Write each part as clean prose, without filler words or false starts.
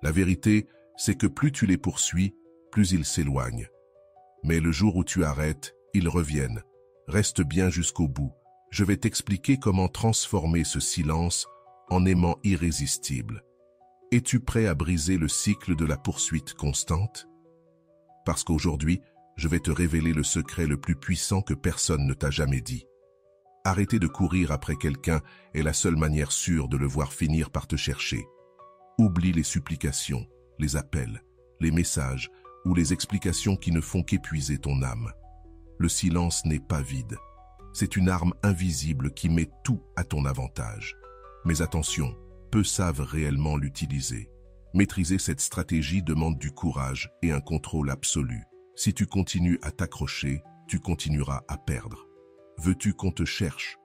La vérité, c'est que plus tu les poursuis, plus ils s'éloignent. Mais le jour où tu arrêtes, ils reviennent. Reste bien jusqu'au bout. Je vais t'expliquer comment transformer ce silence en aimant irrésistible. Es-tu prêt à briser le cycle de la poursuite constante? Parce qu'aujourd'hui, je vais te révéler le secret le plus puissant que personne ne t'a jamais dit. Arrêter de courir après quelqu'un est la seule manière sûre de le voir finir par te chercher. Oublie les supplications, les appels, les messages ou les explications qui ne font qu'épuiser ton âme. Le silence n'est pas vide. C'est une arme invisible qui met tout à ton avantage. Mais attention, peu savent réellement l'utiliser. Maîtriser cette stratégie demande du courage et un contrôle absolu. Si tu continues à t'accrocher, tu continueras à perdre. Veux-tu qu'on te cherche?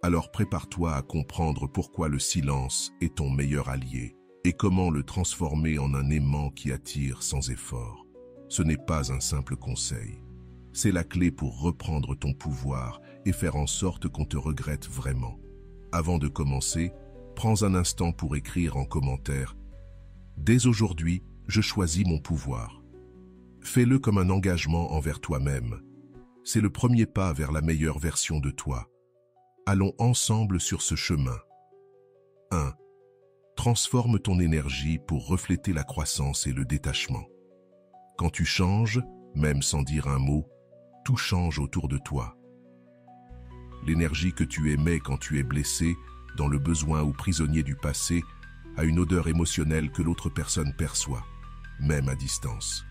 Alors prépare-toi à comprendre pourquoi le silence est ton meilleur allié et comment le transformer en un aimant qui attire sans effort. Ce n'est pas un simple conseil. C'est la clé pour reprendre ton pouvoir et faire en sorte qu'on te regrette vraiment. Avant de commencer, prends un instant pour écrire en commentaire « Dès aujourd'hui, je choisis mon pouvoir ». Fais-le comme un engagement envers toi-même. C'est le premier pas vers la meilleure version de toi. Allons ensemble sur ce chemin. 1. Transforme ton énergie pour refléter la croissance et le détachement. Quand tu changes, même sans dire un mot, tout change autour de toi. L'énergie que tu émets quand tu es blessé, dans le besoin ou prisonnier du passé, a une odeur émotionnelle que l'autre personne perçoit, même à distance.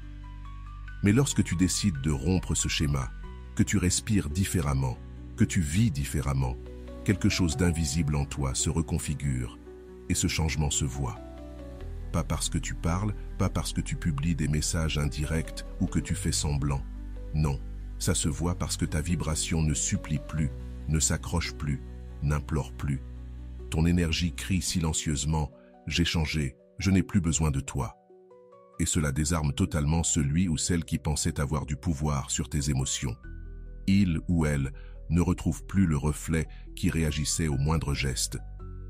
Mais lorsque tu décides de rompre ce schéma, que tu respires différemment, que tu vis différemment, quelque chose d'invisible en toi se reconfigure et ce changement se voit. Pas parce que tu parles, pas parce que tu publies des messages indirects ou que tu fais semblant. Non, ça se voit parce que ta vibration ne supplie plus, ne s'accroche plus, n'implore plus. Ton énergie crie silencieusement « J'ai changé, je n'ai plus besoin de toi ». Et cela désarme totalement celui ou celle qui pensait avoir du pouvoir sur tes émotions. Il ou elle ne retrouve plus le reflet qui réagissait au moindre geste.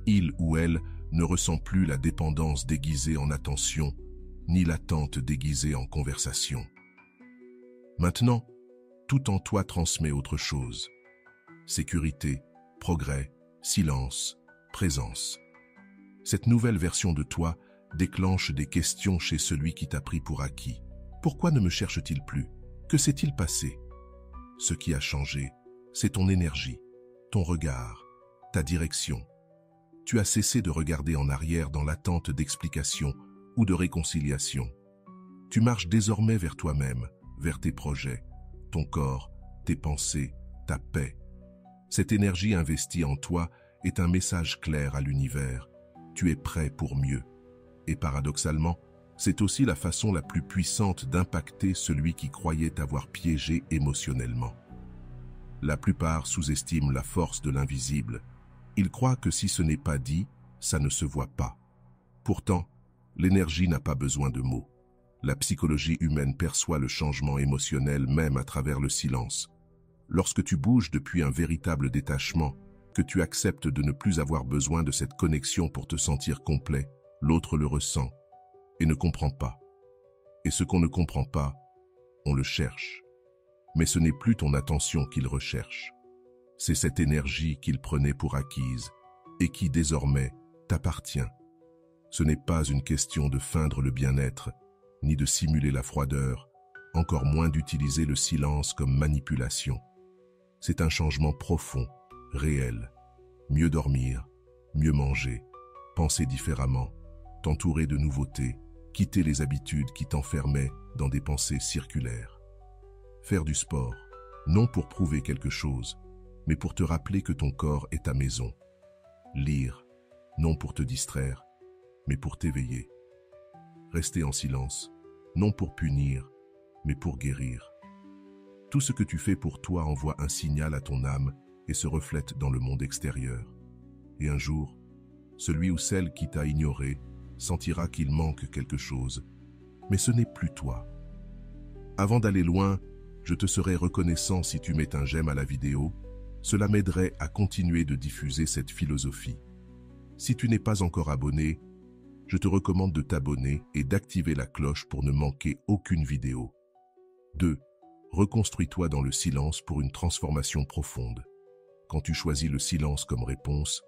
Il ou elle ne ressent plus la dépendance déguisée en attention, ni l'attente déguisée en conversation. Maintenant, tout en toi transmet autre chose. Sécurité, progrès, silence, présence. Cette nouvelle version de toi déclenche des questions chez celui qui t'a pris pour acquis. Pourquoi ne me cherche-t-il plus? Que s'est-il passé? Ce qui a changé, c'est ton énergie, ton regard, ta direction. Tu as cessé de regarder en arrière dans l'attente d'explications ou de réconciliation. Tu marches désormais vers toi-même, vers tes projets, ton corps, tes pensées, ta paix. Cette énergie investie en toi est un message clair à l'univers. Tu es prêt pour mieux. Et paradoxalement, c'est aussi la façon la plus puissante d'impacter celui qui croyait t'avoir piégé émotionnellement. La plupart sous-estiment la force de l'invisible. Ils croient que si ce n'est pas dit, ça ne se voit pas. Pourtant, l'énergie n'a pas besoin de mots. La psychologie humaine perçoit le changement émotionnel même à travers le silence. Lorsque tu bouges depuis un véritable détachement, que tu acceptes de ne plus avoir besoin de cette connexion pour te sentir complet, l'autre le ressent et ne comprend pas. Et ce qu'on ne comprend pas, on le cherche. Mais ce n'est plus ton attention qu'il recherche. C'est cette énergie qu'il prenait pour acquise et qui désormais t'appartient. Ce n'est pas une question de feindre le bien-être, ni de simuler la froideur, encore moins d'utiliser le silence comme manipulation. C'est un changement profond, réel. Mieux dormir, mieux manger, penser différemment, t'entourer de nouveautés, quitter les habitudes qui t'enfermaient dans des pensées circulaires. Faire du sport, non pour prouver quelque chose, mais pour te rappeler que ton corps est ta maison. Lire, non pour te distraire, mais pour t'éveiller. Rester en silence, non pour punir, mais pour guérir. Tout ce que tu fais pour toi envoie un signal à ton âme et se reflète dans le monde extérieur. Et un jour, celui ou celle qui t'a ignoré sentira qu'il manque quelque chose, mais ce n'est plus toi. Avant d'aller loin, je te serais reconnaissant si tu mets un j'aime à la vidéo. Cela m'aiderait à continuer de diffuser cette philosophie. Si tu n'es pas encore abonné, je te recommande de t'abonner et d'activer la cloche pour ne manquer aucune vidéo. 2. Reconstruis-toi dans le silence pour une transformation profonde. Quand tu choisis le silence comme réponse,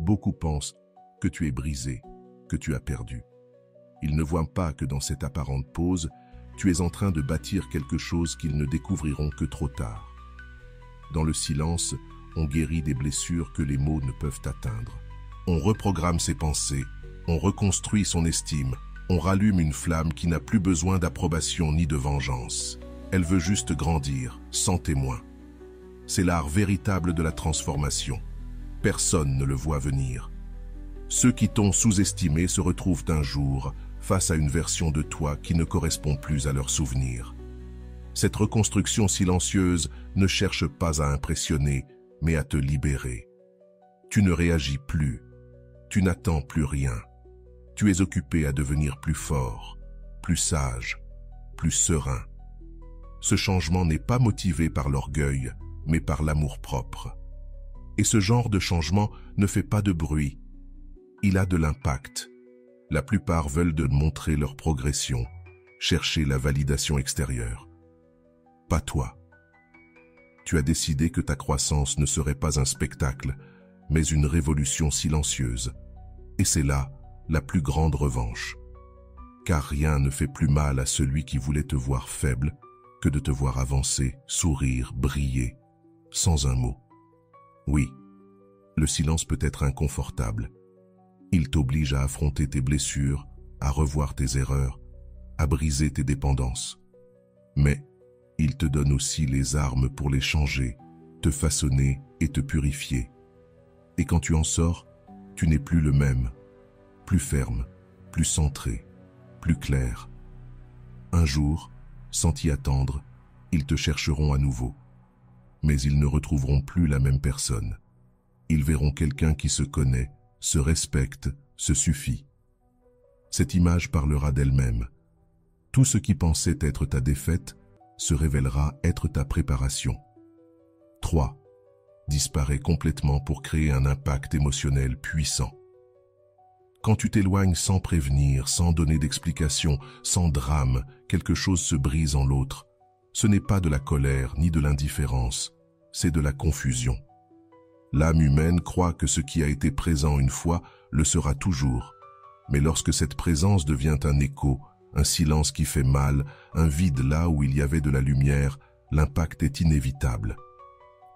beaucoup pensent que tu es brisé, que tu as perdu. Ils ne voient pas que dans cette apparente pause, tu es en train de bâtir quelque chose qu'ils ne découvriront que trop tard. Dans le silence, on guérit des blessures que les mots ne peuvent atteindre. On reprogramme ses pensées, on reconstruit son estime, on rallume une flamme qui n'a plus besoin d'approbation ni de vengeance. Elle veut juste grandir, sans témoin. C'est l'art véritable de la transformation. Personne ne le voit venir. Ceux qui t'ont sous-estimé se retrouvent un jour face à une version de toi qui ne correspond plus à leurs souvenirs. Cette reconstruction silencieuse ne cherche pas à impressionner, mais à te libérer. Tu ne réagis plus. Tu n'attends plus rien. Tu es occupé à devenir plus fort, plus sage, plus serein. Ce changement n'est pas motivé par l'orgueil, mais par l'amour-propre. Et ce genre de changement ne fait pas de bruit. Il a de l'impact. La plupart veulent de montrer leur progression, chercher la validation extérieure. Pas toi. Tu as décidé que ta croissance ne serait pas un spectacle, mais une révolution silencieuse. Et c'est là la plus grande revanche. Car rien ne fait plus mal à celui qui voulait te voir faible que de te voir avancer, sourire, briller, sans un mot. Oui, le silence peut être inconfortable. Il t'oblige à affronter tes blessures, à revoir tes erreurs, à briser tes dépendances. Mais il te donne aussi les armes pour les changer, te façonner et te purifier. Et quand tu en sors, tu n'es plus le même, plus ferme, plus centré, plus clair. Un jour, sans t'y attendre, ils te chercheront à nouveau. Mais ils ne retrouveront plus la même personne. Ils verront quelqu'un qui se connaît, se respecte, se suffit. Cette image parlera d'elle-même. Tout ce qui pensait être ta défaite se révélera être ta préparation. 3. Disparaît complètement pour créer un impact émotionnel puissant. Quand tu t'éloignes sans prévenir, sans donner d'explication, sans drame, quelque chose se brise en l'autre. Ce n'est pas de la colère ni de l'indifférence, c'est de la confusion. L'âme humaine croit que ce qui a été présent une fois le sera toujours. Mais lorsque cette présence devient un écho, un silence qui fait mal, un vide là où il y avait de la lumière, l'impact est inévitable.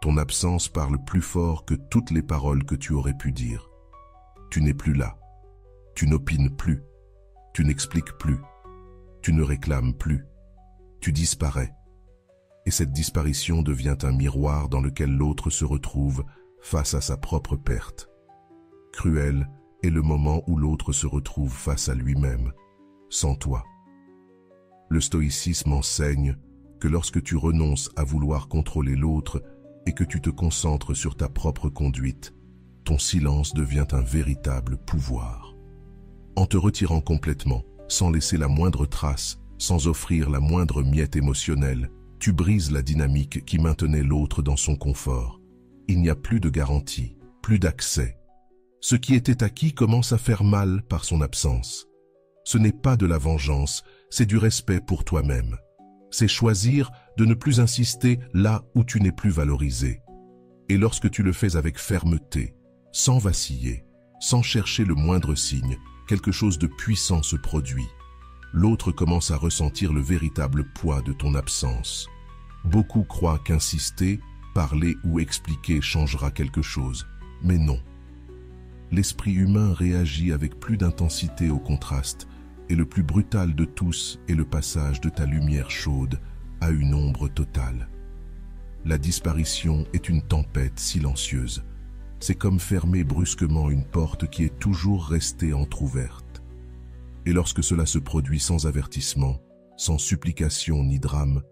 Ton absence parle plus fort que toutes les paroles que tu aurais pu dire. Tu n'es plus là. Tu n'opines plus. Tu n'expliques plus. Tu ne réclames plus. Tu disparais. Et cette disparition devient un miroir dans lequel l'autre se retrouve face à sa propre perte. Cruel est le moment où l'autre se retrouve face à lui-même, sans toi. Le stoïcisme enseigne que lorsque tu renonces à vouloir contrôler l'autre et que tu te concentres sur ta propre conduite, ton silence devient un véritable pouvoir. En te retirant complètement, sans laisser la moindre trace, sans offrir la moindre miette émotionnelle, tu brises la dynamique qui maintenait l'autre dans son confort. Il n'y a plus de garantie, plus d'accès. Ce qui était acquis commence à faire mal par son absence. Ce n'est pas de la vengeance, c'est du respect pour toi-même. C'est choisir de ne plus insister là où tu n'es plus valorisé. Et lorsque tu le fais avec fermeté, sans vaciller, sans chercher le moindre signe, quelque chose de puissant se produit. L'autre commence à ressentir le véritable poids de ton absence. Beaucoup croient qu'insister, parler ou expliquer changera quelque chose, mais non. L'esprit humain réagit avec plus d'intensité au contraste, et le plus brutal de tous est le passage de ta lumière chaude à une ombre totale. La disparition est une tempête silencieuse. C'est comme fermer brusquement une porte qui est toujours restée entr'ouverte. Et lorsque cela se produit sans avertissement, sans supplication ni drame,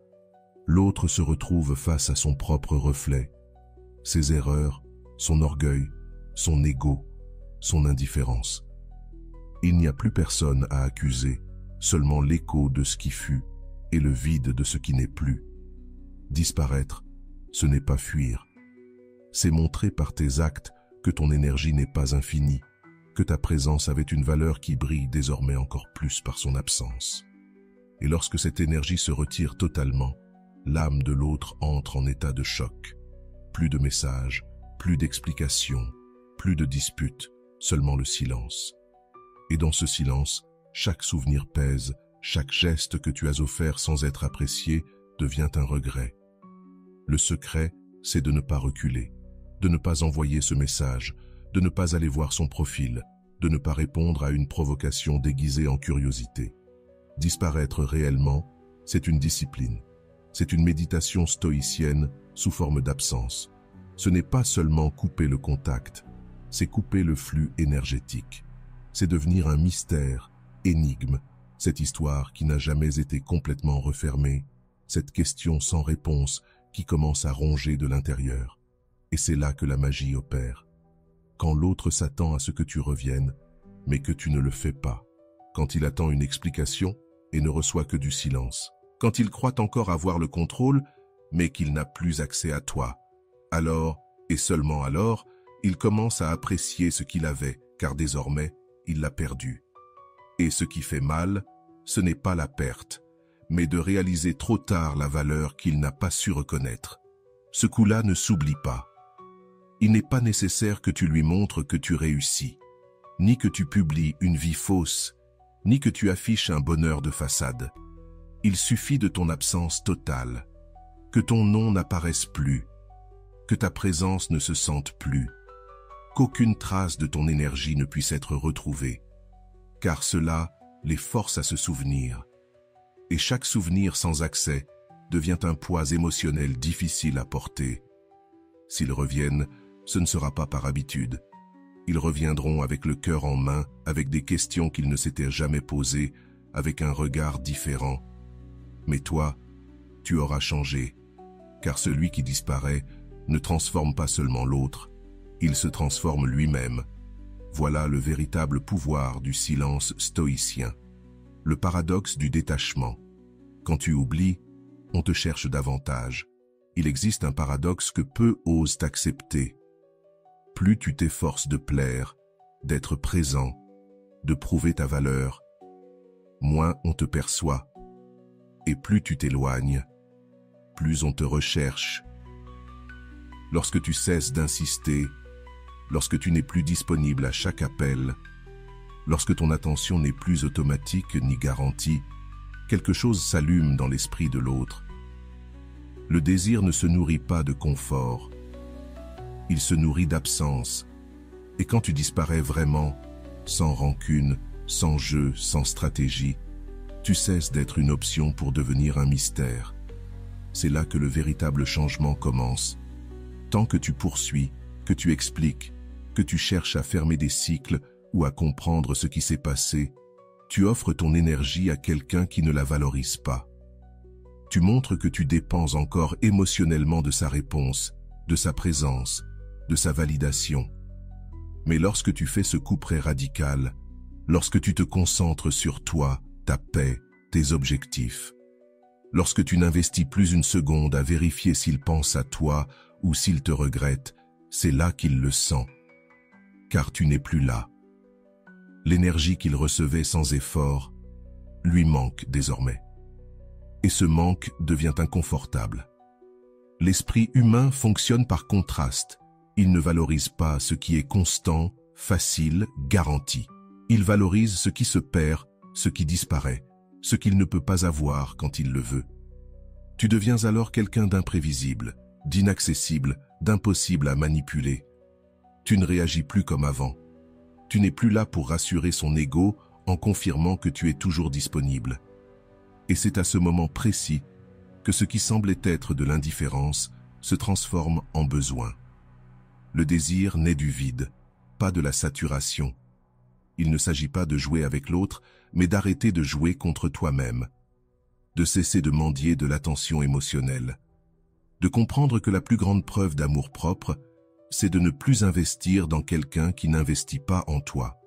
l'autre se retrouve face à son propre reflet, ses erreurs, son orgueil, son ego, son indifférence. Il n'y a plus personne à accuser, seulement l'écho de ce qui fut et le vide de ce qui n'est plus. Disparaître, ce n'est pas fuir. C'est montrer par tes actes que ton énergie n'est pas infinie, que ta présence avait une valeur qui brille désormais encore plus par son absence. Et lorsque cette énergie se retire totalement, l'âme de l'autre entre en état de choc. Plus de messages, plus d'explications, plus de disputes, seulement le silence. Et dans ce silence, chaque souvenir pèse, chaque geste que tu as offert sans être apprécié devient un regret. Le secret, c'est de ne pas reculer, de ne pas envoyer ce message, de ne pas aller voir son profil, de ne pas répondre à une provocation déguisée en curiosité. Disparaître réellement, c'est une discipline. C'est une méditation stoïcienne sous forme d'absence. Ce n'est pas seulement couper le contact, c'est couper le flux énergétique. C'est devenir un mystère, énigme, cette histoire qui n'a jamais été complètement refermée, cette question sans réponse qui commence à ronger de l'intérieur. Et c'est là que la magie opère. Quand l'autre s'attend à ce que tu reviennes, mais que tu ne le fais pas. Quand il attend une explication et ne reçoit que du silence. Quand il croit encore avoir le contrôle, mais qu'il n'a plus accès à toi. Alors, et seulement alors, il commence à apprécier ce qu'il avait, car désormais, il l'a perdu. Et ce qui fait mal, ce n'est pas la perte, mais de réaliser trop tard la valeur qu'il n'a pas su reconnaître. Ce coup-là ne s'oublie pas. Il n'est pas nécessaire que tu lui montres que tu réussis, ni que tu publies une vie fausse, ni que tu affiches un bonheur de façade. Il suffit de ton absence totale, que ton nom n'apparaisse plus, que ta présence ne se sente plus, qu'aucune trace de ton énergie ne puisse être retrouvée, car cela les force à se souvenir. Et chaque souvenir sans accès devient un poids émotionnel difficile à porter. S'ils reviennent, ce ne sera pas par habitude. Ils reviendront avec le cœur en main, avec des questions qu'ils ne s'étaient jamais posées, avec un regard différent. Mais toi, tu auras changé, car celui qui disparaît ne transforme pas seulement l'autre, il se transforme lui-même. Voilà le véritable pouvoir du silence stoïcien. Le paradoxe du détachement. Quand tu oublies, on te cherche davantage. Il existe un paradoxe que peu osent accepter. Plus tu t'efforces de plaire, d'être présent, de prouver ta valeur, moins on te perçoit. Et plus tu t'éloignes, plus on te recherche. Lorsque tu cesses d'insister, lorsque tu n'es plus disponible à chaque appel, lorsque ton attention n'est plus automatique ni garantie, quelque chose s'allume dans l'esprit de l'autre. Le désir ne se nourrit pas de confort, il se nourrit d'absence. Et quand tu disparais vraiment, sans rancune, sans jeu, sans stratégie, tu cesses d'être une option pour devenir un mystère. C'est là que le véritable changement commence. Tant que tu poursuis, que tu expliques, que tu cherches à fermer des cycles ou à comprendre ce qui s'est passé, tu offres ton énergie à quelqu'un qui ne la valorise pas. Tu montres que tu dépends encore émotionnellement de sa réponse, de sa présence, de sa validation. Mais lorsque tu fais ce coup près radical, lorsque tu te concentres sur toi, ta paix, tes objectifs, lorsque tu n'investis plus une seconde à vérifier s'il pense à toi ou s'il te regrette, c'est là qu'il le sent, car tu n'es plus là. L'énergie qu'il recevait sans effort lui manque désormais. Et ce manque devient inconfortable. L'esprit humain fonctionne par contraste. Il ne valorise pas ce qui est constant, facile, garanti. Il valorise ce qui se perd, ce qui disparaît, ce qu'il ne peut pas avoir quand il le veut. Tu deviens alors quelqu'un d'imprévisible, d'inaccessible, d'impossible à manipuler. Tu ne réagis plus comme avant. Tu n'es plus là pour rassurer son ego en confirmant que tu es toujours disponible. Et c'est à ce moment précis que ce qui semblait être de l'indifférence se transforme en besoin. Le désir naît du vide, pas de la saturation. Il ne s'agit pas de jouer avec l'autre, mais d'arrêter de jouer contre toi-même, de cesser de mendier de l'attention émotionnelle, de comprendre que la plus grande preuve d'amour-propre, c'est de ne plus investir dans quelqu'un qui n'investit pas en toi,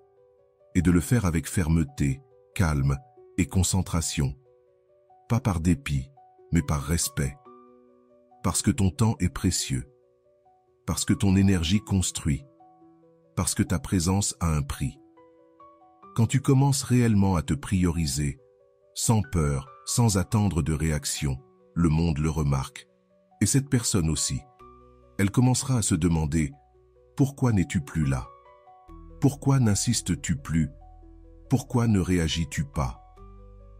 et de le faire avec fermeté, calme et concentration, pas par dépit, mais par respect, parce que ton temps est précieux, parce que ton énergie construit, parce que ta présence a un prix. Quand tu commences réellement à te prioriser, sans peur, sans attendre de réaction, le monde le remarque. Et cette personne aussi. Elle commencera à se demander « Pourquoi n'es-tu plus là ? Pourquoi n'insistes-tu plus ? Pourquoi ne réagis-tu pas ?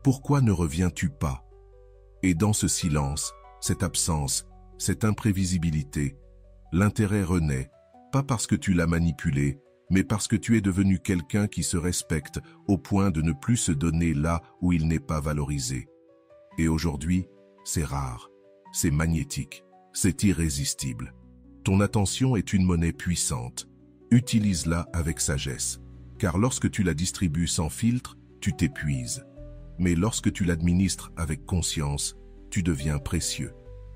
Pourquoi ne reviens-tu pas ?» Et dans ce silence, cette absence, cette imprévisibilité, l'intérêt renaît, pas parce que tu l'as manipulé, mais parce que tu es devenu quelqu'un qui se respecte au point de ne plus se donner là où il n'est pas valorisé. Et aujourd'hui, c'est rare, c'est magnétique, c'est irrésistible. Ton attention est une monnaie puissante. Utilise-la avec sagesse, car lorsque tu la distribues sans filtre, tu t'épuises. Mais lorsque tu l'administres avec conscience, tu deviens précieux.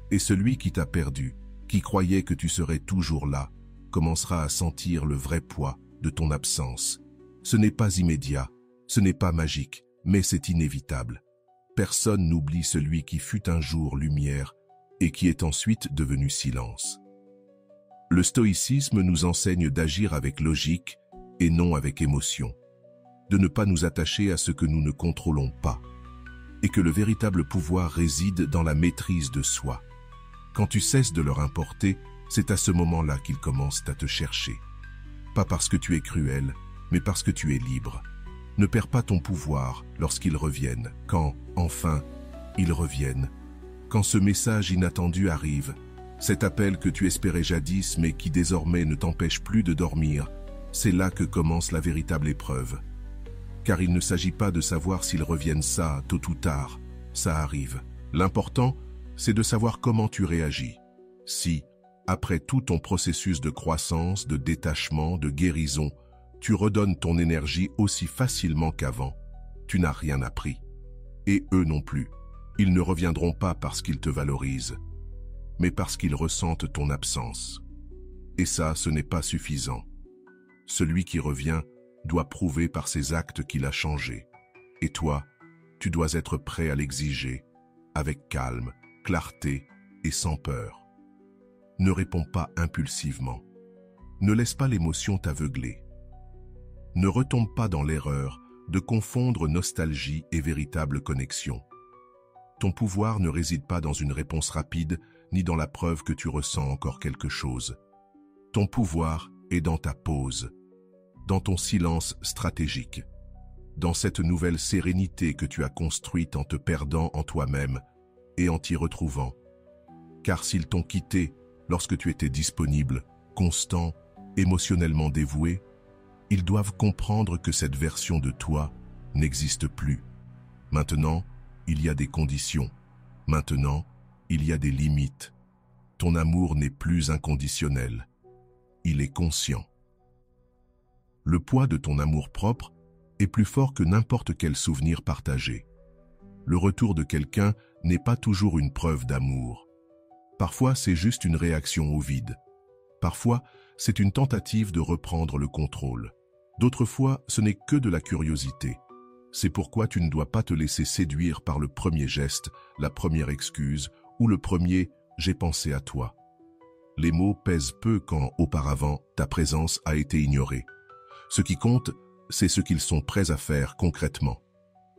Et celui qui t'a perdu, qui croyait que tu serais toujours là, commencera à sentir le vrai poids de ton absence. Ce n'est pas immédiat, ce n'est pas magique, mais c'est inévitable. Personne n'oublie celui qui fut un jour lumière et qui est ensuite devenu silence. Le stoïcisme nous enseigne d'agir avec logique et non avec émotion, de ne pas nous attacher à ce que nous ne contrôlons pas, et que le véritable pouvoir réside dans la maîtrise de soi. Quand tu cesses de leur importer, c'est à ce moment-là qu'ils commencent à te chercher. Pas parce que tu es cruel, mais parce que tu es libre. Ne perds pas ton pouvoir lorsqu'ils reviennent, quand, enfin, ils reviennent. Quand ce message inattendu arrive, cet appel que tu espérais jadis mais qui désormais ne t'empêche plus de dormir, c'est là que commence la véritable épreuve. Car il ne s'agit pas de savoir s'ils reviennent ça, tôt ou tard, ça arrive. L'important, c'est de savoir comment tu réagis. Si, après tout ton processus de croissance, de détachement, de guérison, tu redonnes ton énergie aussi facilement qu'avant, tu n'as rien appris. Et eux non plus. Ils ne reviendront pas parce qu'ils te valorisent, mais parce qu'ils ressentent ton absence. Et ça, ce n'est pas suffisant. Celui qui revient doit prouver par ses actes qu'il a changé. Et toi, tu dois être prêt à l'exiger, avec calme, clarté et sans peur. Ne réponds pas impulsivement. Ne laisse pas l'émotion t'aveugler. Ne retombe pas dans l'erreur de confondre nostalgie et véritable connexion. Ton pouvoir ne réside pas dans une réponse rapide, ni dans la preuve que tu ressens encore quelque chose. Ton pouvoir est dans ta pause, dans ton silence stratégique, dans cette nouvelle sérénité que tu as construite en te perdant en toi-même et en t'y retrouvant. Car s'ils t'ont quitté lorsque tu étais disponible, constant, émotionnellement dévoué, ils doivent comprendre que cette version de toi n'existe plus. Maintenant, il y a des conditions. Maintenant, il y a des limites. Ton amour n'est plus inconditionnel. Il est conscient. Le poids de ton amour-propre est plus fort que n'importe quel souvenir partagé. Le retour de quelqu'un n'est pas toujours une preuve d'amour. Parfois, c'est juste une réaction au vide. Parfois, c'est une tentative de reprendre le contrôle. D'autres fois, ce n'est que de la curiosité. C'est pourquoi tu ne dois pas te laisser séduire par le premier geste, la première excuse ou le premier « j'ai pensé à toi ». Les mots pèsent peu quand, auparavant, ta présence a été ignorée. Ce qui compte, c'est ce qu'ils sont prêts à faire concrètement.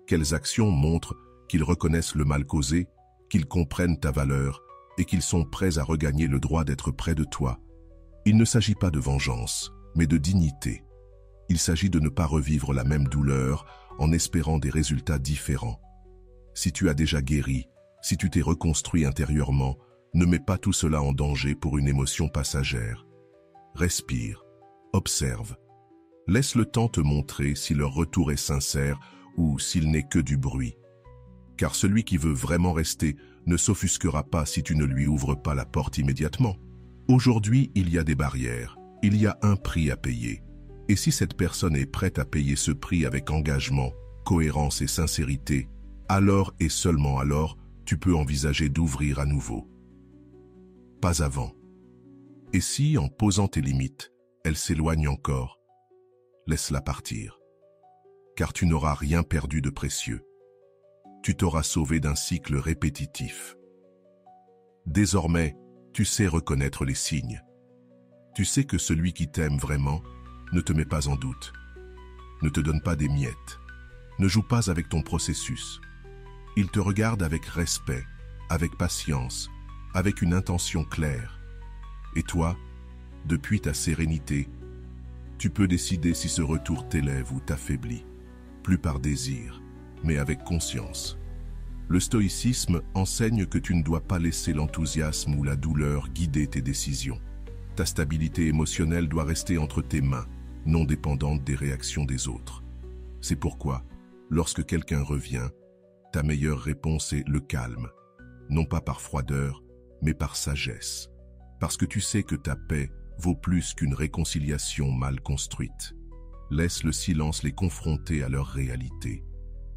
Quelles actions montrent qu'ils reconnaissent le mal causé, qu'ils comprennent ta valeur et qu'ils sont prêts à regagner le droit d'être près de toi. Il ne s'agit pas de vengeance, mais de dignité. Il s'agit de ne pas revivre la même douleur en espérant des résultats différents. Si tu as déjà guéri, si tu t'es reconstruit intérieurement, ne mets pas tout cela en danger pour une émotion passagère. Respire, observe. Laisse le temps te montrer si leur retour est sincère ou s'il n'est que du bruit. Car celui qui veut vraiment rester ne s'offusquera pas si tu ne lui ouvres pas la porte immédiatement. Aujourd'hui, il y a des barrières, il y a un prix à payer. Et si cette personne est prête à payer ce prix avec engagement, cohérence et sincérité, alors et seulement alors, tu peux envisager d'ouvrir à nouveau. Pas avant. Et si, en posant tes limites, elle s'éloigne encore, laisse-la partir. Car tu n'auras rien perdu de précieux. Tu t'auras sauvé d'un cycle répétitif. Désormais, tu sais reconnaître les signes. Tu sais que celui qui t'aime vraiment ne te met pas en doute. ne te donne pas des miettes, ne joue pas avec ton processus. Il te regarde avec respect, avec patience, avec une intention claire. Et toi, depuis ta sérénité, tu peux décider si ce retour t'élève ou t'affaiblit, plus par désir, mais avec conscience. Le stoïcisme enseigne que tu ne dois pas laisser l'enthousiasme ou la douleur guider tes décisions. Ta stabilité émotionnelle doit rester entre tes mains, non dépendante des réactions des autres. C'est pourquoi, lorsque quelqu'un revient, ta meilleure réponse est le calme, non pas par froideur, mais par sagesse, parce que tu sais que ta paix vaut plus qu'une réconciliation mal construite. Laisse le silence les confronter à leur réalité.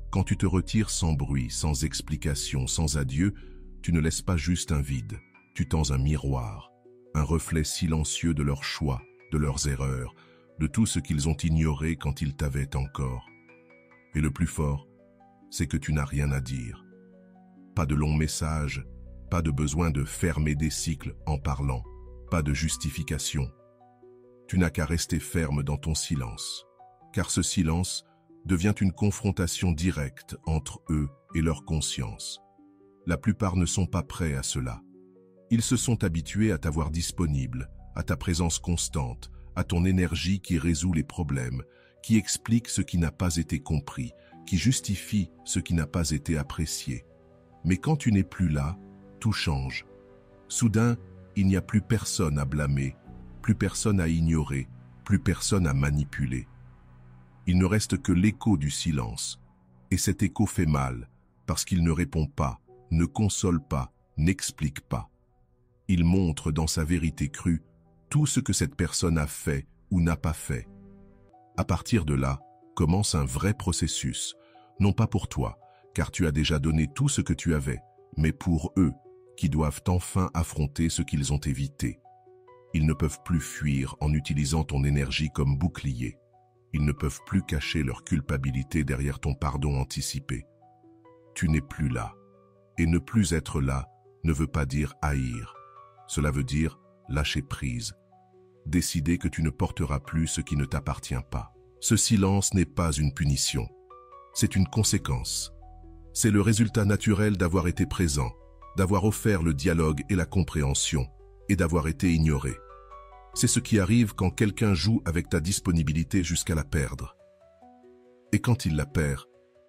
Quand tu te retires sans bruit, sans explication, sans adieu, tu ne laisses pas juste un vide, tu tends un miroir, un reflet silencieux de leurs choix, de leurs erreurs, de tout ce qu'ils ont ignoré quand ils t'avaient encore. Et le plus fort, c'est que tu n'as rien à dire. Pas de longs messages, pas de besoin de fermer des cycles en parlant, pas de justification. Tu n'as qu'à rester ferme dans ton silence, car ce silence devient une confrontation directe entre eux et leur conscience. La plupart ne sont pas prêts à cela. Ils se sont habitués à t'avoir disponible, à ta présence constante, à ton énergie qui résout les problèmes, qui explique ce qui n'a pas été compris, qui justifie ce qui n'a pas été apprécié. Mais quand tu n'es plus là, tout change. Soudain, il n'y a plus personne à blâmer, plus personne à ignorer, plus personne à manipuler. Il ne reste que l'écho du silence. Et cet écho fait mal, parce qu'il ne répond pas, ne console pas, n'explique pas. Il montre dans sa vérité crue tout ce que cette personne a fait ou n'a pas fait. À partir de là, commence un vrai processus, non pas pour toi, car tu as déjà donné tout ce que tu avais, mais pour eux, qui doivent enfin affronter ce qu'ils ont évité. Ils ne peuvent plus fuir en utilisant ton énergie comme bouclier. Ils ne peuvent plus cacher leur culpabilité derrière ton pardon anticipé. Tu n'es plus là. Et ne plus être là ne veut pas dire haïr. Cela veut dire lâcher prise. Décider que tu ne porteras plus ce qui ne t'appartient pas. Ce silence n'est pas une punition. C'est une conséquence. C'est le résultat naturel d'avoir été présent, d'avoir offert le dialogue et la compréhension, et d'avoir été ignoré. C'est ce qui arrive quand quelqu'un joue avec ta disponibilité jusqu'à la perdre. Et quand il la perd,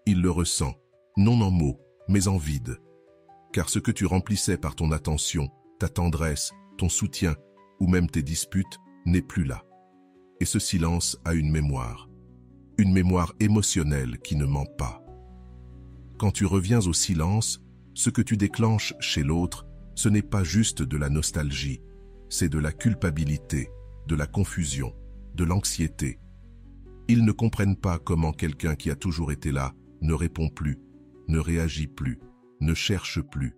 il le ressent, non en mots, mais en vide. Car ce que tu remplissais par ton attention, ta tendresse, ton soutien, ou même tes disputes, n'est plus là. Et ce silence a une mémoire émotionnelle qui ne ment pas. Quand tu reviens au silence, ce que tu déclenches chez l'autre, ce n'est pas juste de la nostalgie, c'est de la culpabilité, de la confusion, de l'anxiété. Ils ne comprennent pas comment quelqu'un qui a toujours été là ne répond plus, ne réagit plus, ne cherche plus.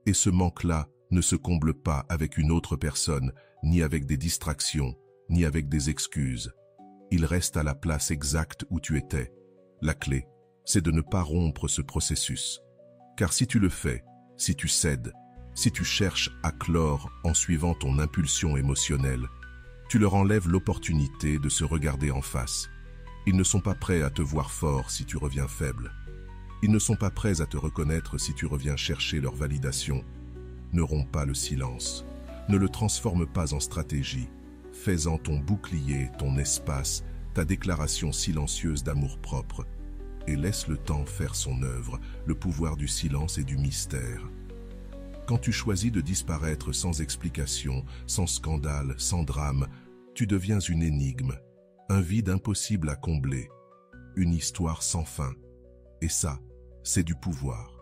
Et ce manque-là ne se comble pas avec une autre personne, ni avec des distractions, ni avec des excuses. Il reste à la place exacte où tu étais. La clé, c'est de ne pas rompre ce processus. Car si tu le fais, si tu cèdes, si tu cherches à clore en suivant ton impulsion émotionnelle, tu leur enlèves l'opportunité de se regarder en face. Ils ne sont pas prêts à te voir fort si tu reviens faible. Ils ne sont pas prêts à te reconnaître si tu reviens chercher leur validation. Ne romps pas le silence. Ne le transforme pas en stratégie. Fais-en ton bouclier, ton espace, ta déclaration silencieuse d'amour-propre. Et laisse le temps faire son œuvre, le pouvoir du silence et du mystère. Quand tu choisis de disparaître sans explication, sans scandale, sans drame, tu deviens une énigme, un vide impossible à combler, une histoire sans fin. Et ça, c'est du pouvoir.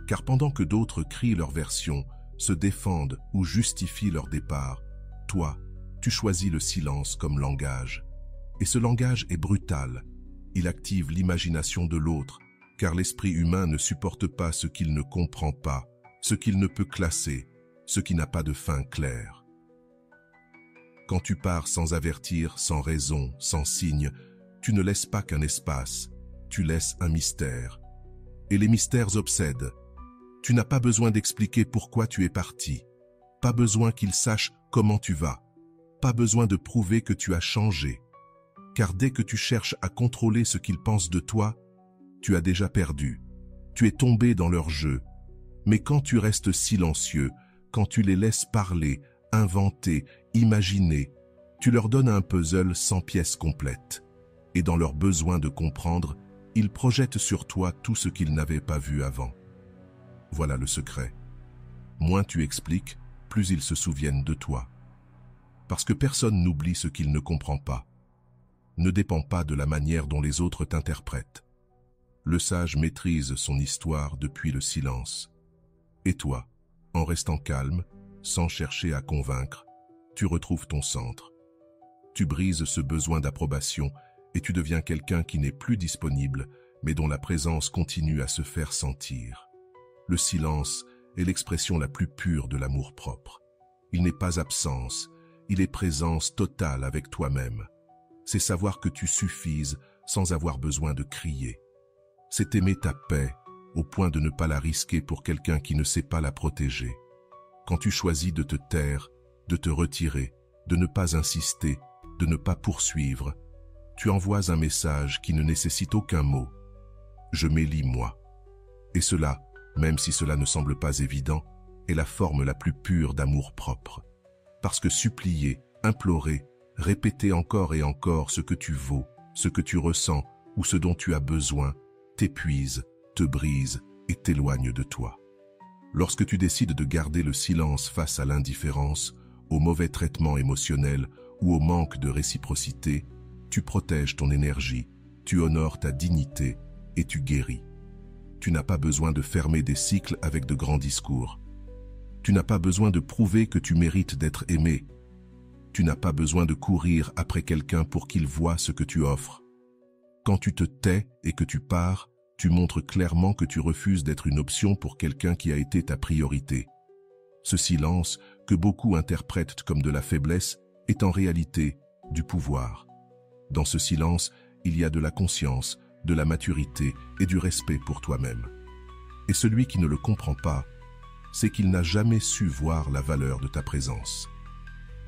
Car pendant que d'autres crient leur version, se défendent ou justifient leur départ, toi, tu choisis le silence comme langage. Et ce langage est brutal. Il active l'imagination de l'autre, car l'esprit humain ne supporte pas ce qu'il ne comprend pas, ce qu'il ne peut classer, ce qui n'a pas de fin claire. Quand tu pars sans avertir, sans raison, sans signe, tu ne laisses pas qu'un espace, tu laisses un mystère. Et les mystères obsèdent. Tu n'as pas besoin d'expliquer pourquoi tu es parti, pas besoin qu'ils sachent comment tu vas, pas besoin de prouver que tu as changé. car dès que tu cherches à contrôler ce qu'ils pensent de toi, tu as déjà perdu. Tu es tombé dans leur jeu. Mais quand tu restes silencieux, quand tu les laisses parler, inventer, imaginer, tu leur donnes un puzzle sans pièces complètes. Et dans leur besoin de comprendre, ils projettent sur toi tout ce qu'ils n'avaient pas vu avant. Voilà le secret. Moins tu expliques, plus ils se souviennent de toi. Parce que personne n'oublie ce qu'il ne comprend pas. Ne dépend pas de la manière dont les autres t'interprètent. Le sage maîtrise son histoire depuis le silence. Et toi, en restant calme, sans chercher à convaincre, tu retrouves ton centre. Tu brises ce besoin d'approbation et tu deviens quelqu'un qui n'est plus disponible, mais dont la présence continue à se faire sentir. Le silence est l'expression la plus pure de l'amour-propre. Il n'est pas absence, il est présence totale avec toi-même. C'est savoir que tu suffises sans avoir besoin de crier. C'est aimer ta paix au point de ne pas la risquer pour quelqu'un qui ne sait pas la protéger. Quand tu choisis de te taire, de te retirer, de ne pas insister, de ne pas poursuivre, tu envoies un message qui ne nécessite aucun mot. Je m'élis moi. Et cela, même si cela ne semble pas évident, est la forme la plus pure d'amour-propre. Parce que supplier, implorer, répéter encore et encore ce que tu vaux, ce que tu ressens ou ce dont tu as besoin, t'épuise, te brise et t'éloigne de toi. Lorsque tu décides de garder le silence face à l'indifférence, au mauvais traitement émotionnel ou au manque de réciprocité, tu protèges ton énergie, tu honores ta dignité et tu guéris. Tu n'as pas besoin de fermer des cycles avec de grands discours. Tu n'as pas besoin de prouver que tu mérites d'être aimé. Tu n'as pas besoin de courir après quelqu'un pour qu'il voie ce que tu offres. Quand tu te tais et que tu pars, tu montres clairement que tu refuses d'être une option pour quelqu'un qui a été ta priorité. Ce silence, que beaucoup interprètent comme de la faiblesse, est en réalité du pouvoir. Dans ce silence, il y a de la conscience, de la maturité et du respect pour toi-même. Et celui qui ne le comprend pas, c'est qu'il n'a jamais su voir la valeur de ta présence.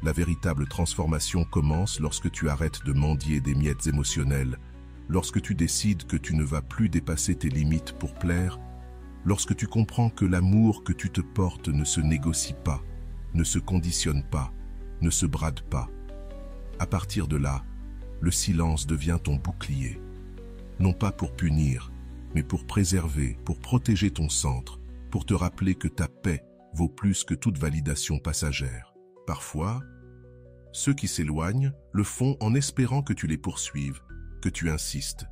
La véritable transformation commence lorsque tu arrêtes de mendier des miettes émotionnelles, lorsque tu décides que tu ne vas plus dépasser tes limites pour plaire, lorsque tu comprends que l'amour que tu te portes ne se négocie pas, ne se conditionne pas, ne se brade pas. À partir de là, le silence devient ton bouclier. Non pas pour punir, mais pour préserver, pour protéger ton centre, pour te rappeler que ta paix vaut plus que toute validation passagère. Parfois, ceux qui s'éloignent le font en espérant que tu les poursuives, que tu insistes,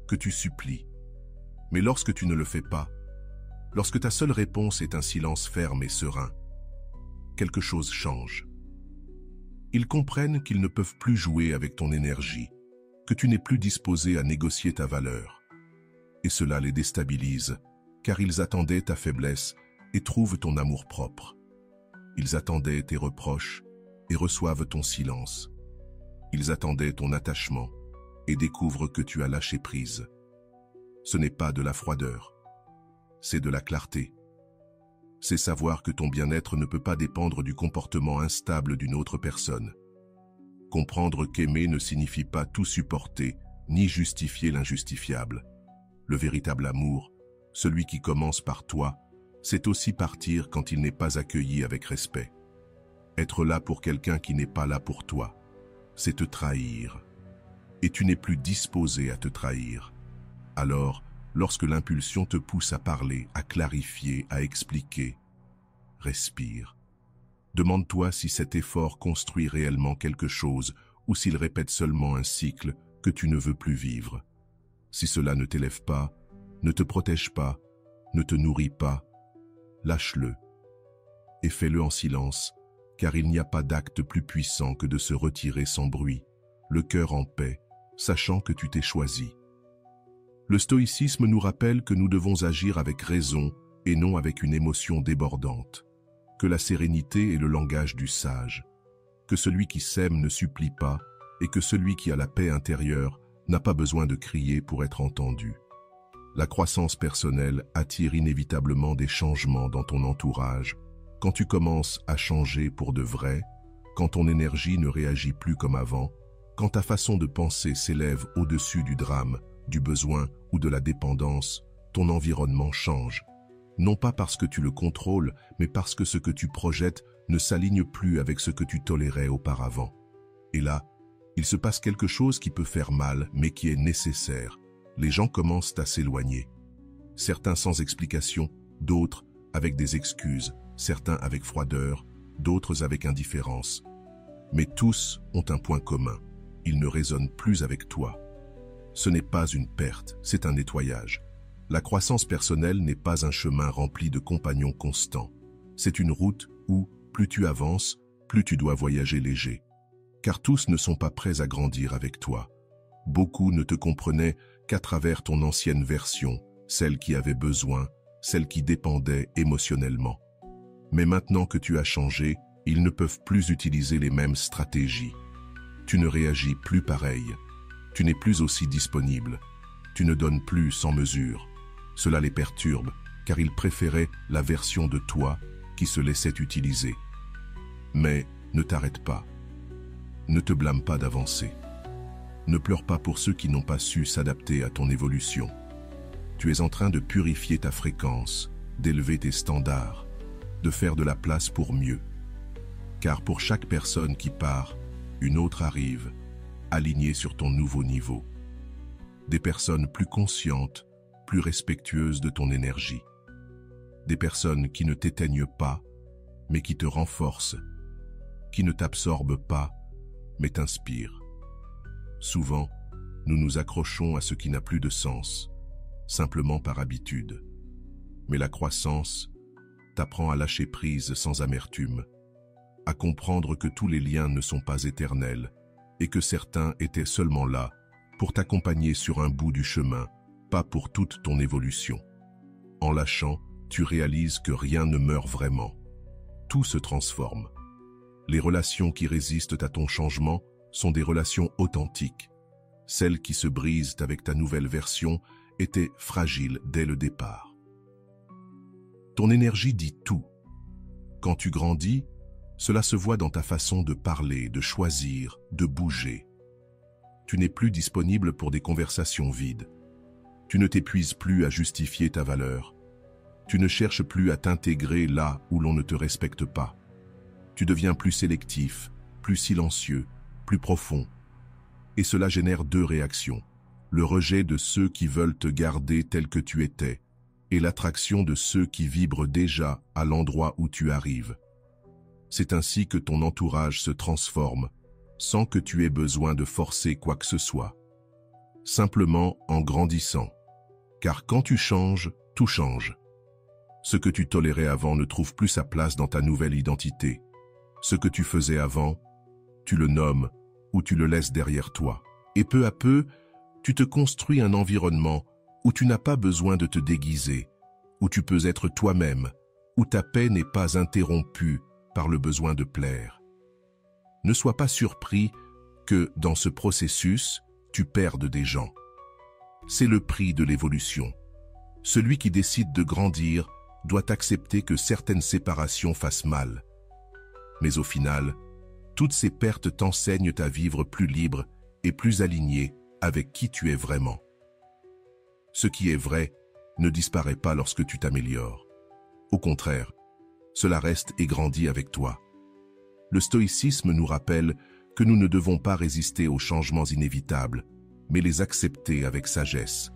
que tu supplies. Mais lorsque tu ne le fais pas, lorsque ta seule réponse est un silence ferme et serein, quelque chose change. Ils comprennent qu'ils ne peuvent plus jouer avec ton énergie, que tu n'es plus disposé à négocier ta valeur. Et cela les déstabilise, car ils attendaient ta faiblesse et trouvent ton amour-propre. Ils attendaient tes reproches et reçoivent ton silence. Ils attendaient ton attachement et découvrent que tu as lâché prise. Ce n'est pas de la froideur, c'est de la clarté. C'est savoir que ton bien-être ne peut pas dépendre du comportement instable d'une autre personne. Comprendre qu'aimer ne signifie pas tout supporter, ni justifier l'injustifiable. Le véritable amour, celui qui commence par toi, c'est aussi partir quand il n'est pas accueilli avec respect. Être là pour quelqu'un qui n'est pas là pour toi, c'est te trahir. Et tu n'es plus disposé à te trahir. Alors, lorsque l'impulsion te pousse à parler, à clarifier, à expliquer, respire. Demande-toi si cet effort construit réellement quelque chose ou s'il répète seulement un cycle que tu ne veux plus vivre. Si cela ne t'élève pas, ne te protège pas, ne te nourrit pas, lâche-le. Et fais-le en silence, car il n'y a pas d'acte plus puissant que de se retirer sans bruit, le cœur en paix, sachant que tu t'es choisi. Le stoïcisme nous rappelle que nous devons agir avec raison et non avec une émotion débordante, que la sérénité est le langage du sage, que celui qui s'aime ne supplie pas et que celui qui a la paix intérieure n'a pas besoin de crier pour être entendu. La croissance personnelle attire inévitablement des changements dans ton entourage. Quand tu commences à changer pour de vrai, quand ton énergie ne réagit plus comme avant, Quand ta façon de penser s'élève au-dessus du drame, du besoin ou de la dépendance, ton environnement change. Non pas parce que tu le contrôles, mais parce que ce que tu projettes ne s'aligne plus avec ce que tu tolérais auparavant. Et là, il se passe quelque chose qui peut faire mal, mais qui est nécessaire. Les gens commencent à s'éloigner. Certains sans explication, d'autres avec des excuses, certains avec froideur, d'autres avec indifférence. Mais tous ont un point commun. Ils ne résonnent plus avec toi. Ce n'est pas une perte, c'est un nettoyage. La croissance personnelle n'est pas un chemin rempli de compagnons constants. C'est une route où, plus tu avances, plus tu dois voyager léger. Car tous ne sont pas prêts à grandir avec toi. Beaucoup ne te comprenaient qu'à travers ton ancienne version, celle qui avait besoin, celle qui dépendait émotionnellement. Mais maintenant que tu as changé, ils ne peuvent plus utiliser les mêmes stratégies. Tu ne réagis plus pareil. Tu n'es plus aussi disponible. Tu ne donnes plus sans mesure. Cela les perturbe, car ils préféraient la version de toi qui se laissait utiliser. Mais ne t'arrête pas. Ne te blâme pas d'avancer. Ne pleure pas pour ceux qui n'ont pas su s'adapter à ton évolution. Tu es en train de purifier ta fréquence, d'élever tes standards, de faire de la place pour mieux. Car pour chaque personne qui part, une autre arrive, alignée sur ton nouveau niveau. Des personnes plus conscientes, plus respectueuses de ton énergie. Des personnes qui ne t'éteignent pas, mais qui te renforcent, qui ne t'absorbent pas, mais t'inspirent. Souvent, nous nous accrochons à ce qui n'a plus de sens, simplement par habitude. Mais la croissance t'apprend à lâcher prise sans amertume, à comprendre que tous les liens ne sont pas éternels et que certains étaient seulement là pour t'accompagner sur un bout du chemin, pas pour toute ton évolution. En lâchant, tu réalises que rien ne meurt vraiment. Tout se transforme. Les relations qui résistent à ton changement sont des relations authentiques. Celles qui se brisent avec ta nouvelle version étaient fragiles dès le départ. Ton énergie dit tout. Quand tu grandis, cela se voit dans ta façon de parler, de choisir, de bouger. Tu n'es plus disponible pour des conversations vides. Tu ne t'épuises plus à justifier ta valeur. Tu ne cherches plus à t'intégrer là où l'on ne te respecte pas. Tu deviens plus sélectif, plus silencieux, plus profond. Et cela génère deux réactions. Le rejet de ceux qui veulent te garder tel que tu étais, et l'attraction de ceux qui vibrent déjà à l'endroit où tu arrives. C'est ainsi que ton entourage se transforme, sans que tu aies besoin de forcer quoi que ce soit. Simplement en grandissant. Car quand tu changes, tout change. Ce que tu tolérais avant ne trouve plus sa place dans ta nouvelle identité. Ce que tu faisais avant, tu le nommes ou tu le laisses derrière toi. Et peu à peu, tu te construis un environnement où tu n'as pas besoin de te déguiser, où tu peux être toi-même, où ta paix n'est pas interrompue par le besoin de plaire. Ne sois pas surpris que, dans ce processus, tu perdes des gens. C'est le prix de l'évolution. Celui qui décide de grandir doit accepter que certaines séparations fassent mal. Mais au final, toutes ces pertes t'enseignent à vivre plus libre et plus aligné avec qui tu es vraiment. Ce qui est vrai ne disparaît pas lorsque tu t'améliores. Au contraire, cela reste et grandit avec toi. Le stoïcisme nous rappelle que nous ne devons pas résister aux changements inévitables, mais les accepter avec sagesse.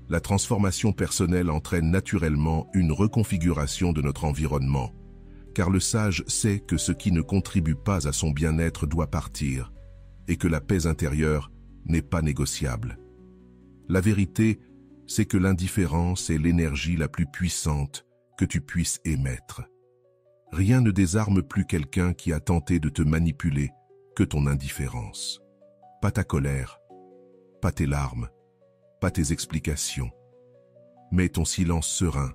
La transformation personnelle entraîne naturellement une reconfiguration de notre environnement, car le sage sait que ce qui ne contribue pas à son bien-être doit partir, et que la paix intérieure n'est pas négociable. La vérité, c'est que l'indifférence est l'énergie la plus puissante que tu puisses émettre. Rien ne désarme plus quelqu'un qui a tenté de te manipuler que ton indifférence. Pas ta colère, pas tes larmes, pas tes explications, mais ton silence serein,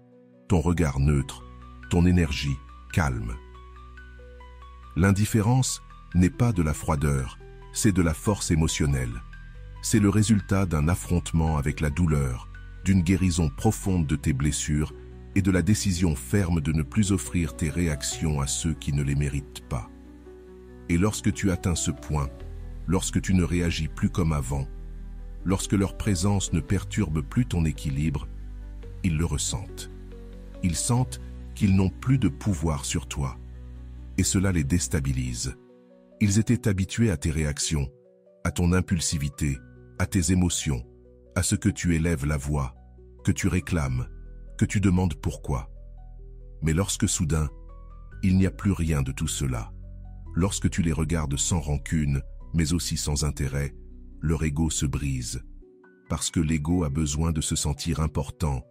ton regard neutre, ton énergie calme. L'indifférence n'est pas de la froideur, c'est de la force émotionnelle. C'est le résultat d'un affrontement avec la douleur, d'une guérison profonde de tes blessures et de la décision ferme de ne plus offrir tes réactions à ceux qui ne les méritent pas. Et lorsque tu atteins ce point, lorsque tu ne réagis plus comme avant, lorsque leur présence ne perturbe plus ton équilibre, ils le ressentent. Ils sentent qu'ils n'ont plus de pouvoir sur toi. Et cela les déstabilise. Ils étaient habitués à tes réactions, à ton impulsivité, à tes émotions, à ce que tu élèves la voix, que tu réclames, que tu demandes pourquoi. Mais lorsque soudain, il n'y a plus rien de tout cela, lorsque tu les regardes sans rancune, mais aussi sans intérêt, leur ego se brise. Parce que l'ego a besoin de se sentir important,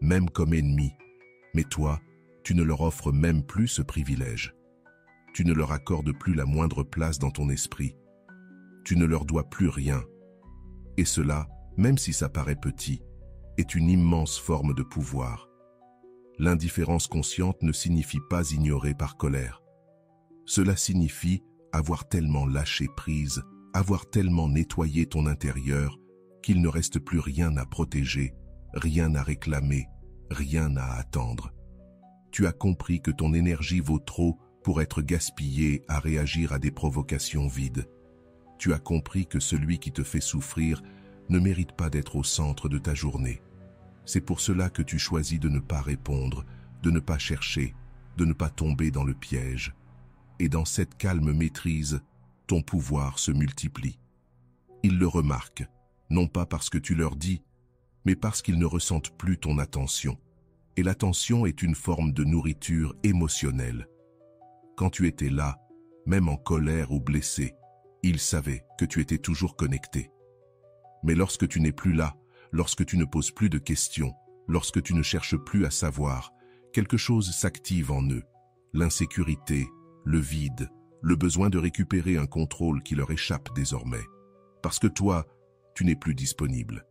même comme ennemi. Mais toi, tu ne leur offres même plus ce privilège. Tu ne leur accordes plus la moindre place dans ton esprit. Tu ne leur dois plus rien. Et cela, même si ça paraît petit, est une immense forme de pouvoir. L'indifférence consciente ne signifie pas ignorer par colère. Cela signifie avoir tellement lâché prise, avoir tellement nettoyé ton intérieur, qu'il ne reste plus rien à protéger, rien à réclamer, rien à attendre. Tu as compris que ton énergie vaut trop pour être gaspillée à réagir à des provocations vides. Tu as compris que celui qui te fait souffrir ne mérite pas d'être au centre de ta journée. C'est pour cela que tu choisis de ne pas répondre, de ne pas chercher, de ne pas tomber dans le piège. Et dans cette calme maîtrise, ton pouvoir se multiplie. Ils le remarquent, non pas parce que tu leur dis, mais parce qu'ils ne ressentent plus ton attention. Et l'attention est une forme de nourriture émotionnelle. Quand tu étais là, même en colère ou blessé, ils savaient que tu étais toujours connecté. Mais lorsque tu n'es plus là, lorsque tu ne poses plus de questions, lorsque tu ne cherches plus à savoir, quelque chose s'active en eux. L'insécurité, le vide, le besoin de récupérer un contrôle qui leur échappe désormais. Parce que toi, tu n'es plus disponible.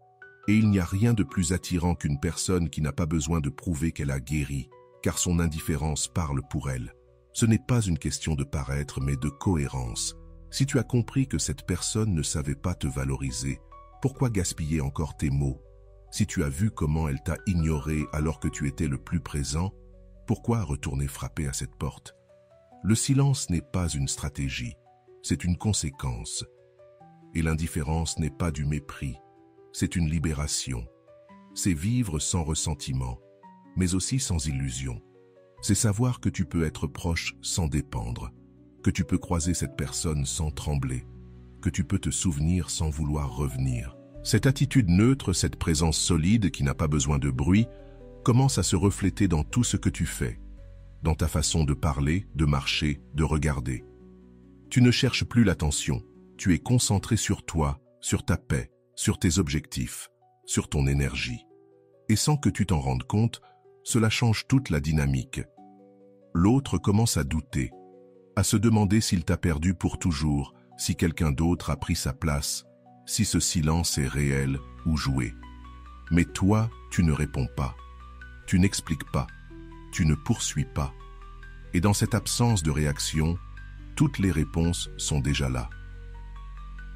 Et il n'y a rien de plus attirant qu'une personne qui n'a pas besoin de prouver qu'elle a guéri, car son indifférence parle pour elle. Ce n'est pas une question de paraître, mais de cohérence. Si tu as compris que cette personne ne savait pas te valoriser, pourquoi gaspiller encore tes mots? Si tu as vu comment elle t'a ignoré alors que tu étais le plus présent, pourquoi retourner frapper à cette porte? Le silence n'est pas une stratégie, c'est une conséquence. Et l'indifférence n'est pas du mépris, c'est une libération. C'est vivre sans ressentiment, mais aussi sans illusion. C'est savoir que tu peux être proche sans dépendre, que tu peux croiser cette personne sans trembler, que tu peux te souvenir sans vouloir revenir. Cette attitude neutre, cette présence solide qui n'a pas besoin de bruit, commence à se refléter dans tout ce que tu fais, dans ta façon de parler, de marcher, de regarder. Tu ne cherches plus l'attention, tu es concentré sur toi, sur ta paix, sur tes objectifs, sur ton énergie. Et sans que tu t'en rendes compte, cela change toute la dynamique. L'autre commence à douter, à se demander s'il t'a perdu pour toujours, si quelqu'un d'autre a pris sa place, si ce silence est réel ou joué. Mais toi, tu ne réponds pas, tu n'expliques pas, tu ne poursuis pas. Et dans cette absence de réaction, toutes les réponses sont déjà là.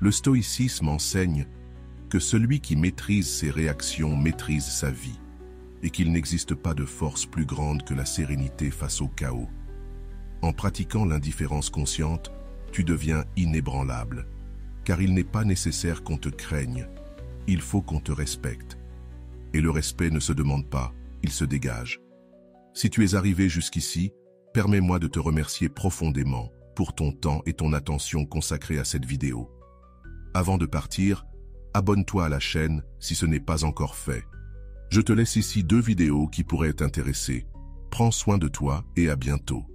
Le stoïcisme enseigne que celui qui maîtrise ses réactions maîtrise sa vie, et qu'il n'existe pas de force plus grande que la sérénité face au chaos. En pratiquant l'indifférence consciente, tu deviens inébranlable, car il n'est pas nécessaire qu'on te craigne, il faut qu'on te respecte. Et le respect ne se demande pas, il se dégage. Si tu es arrivé jusqu'ici, permets-moi de te remercier profondément pour ton temps et ton attention consacrés à cette vidéo. Avant de partir, abonne-toi à la chaîne si ce n'est pas encore fait. Je te laisse ici 2 vidéos qui pourraient t'intéresser. Prends soin de toi et à bientôt.